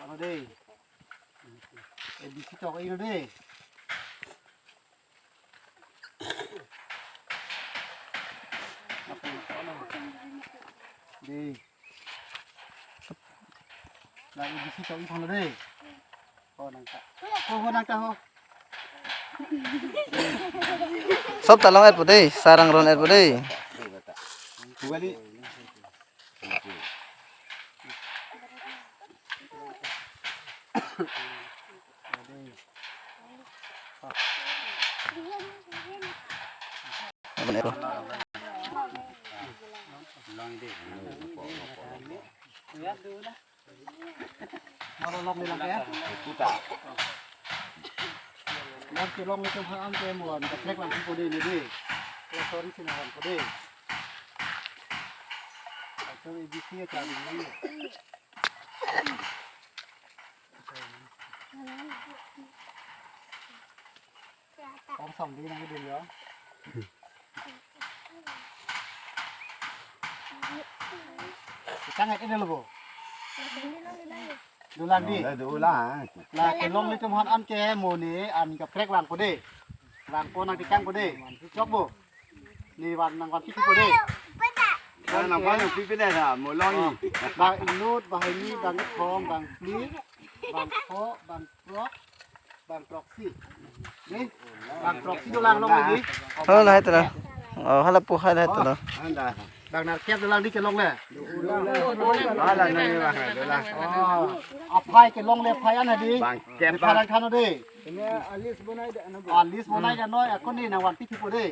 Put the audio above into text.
nó đi ABC cho cái nó đi đi là ABC cho cái nó đi con đang cạo Sob talong et putih, sarang ron et putih. Kembali. Apa nih? Long đi làm cái làm cái long trong hàng ăn cái mòn cái cách làm cái cô đi đi cái số đi xin làm cô đi cái ABC cho đi con sòng đi năng cái đường đó căng cái này là bộดูลังดิ ดูล่ะ ลาเป็นลมในจมฮอนอันแกโมนี้อันกับแครกวางกูเด้วางโกนังที่กั้งกูเด้จบบ่นี่วันนางวันที่กูเด้ น้ำพันธุ์พี่ได้ค่ะหมดลองอีก บางอินนูดบางไฮนี่บางทองบางพลีบางโคบางปลอกบางปลอกซี่นี่บางปลอกซี่ดูลังลงไปดิ Halo lah itu lah. Oh, halo puh halo itu lah. อันใด บางนาแคบดูลังดิจะลงเลย อะไรนี่วะดูล่ะ อ๋อเอาพายกันลงเลยพายอันไหนดี บางแก้ม พายทางคันเอาดิอันลิสโมไนกันน้อยคนนี้นางวันที่กูเด้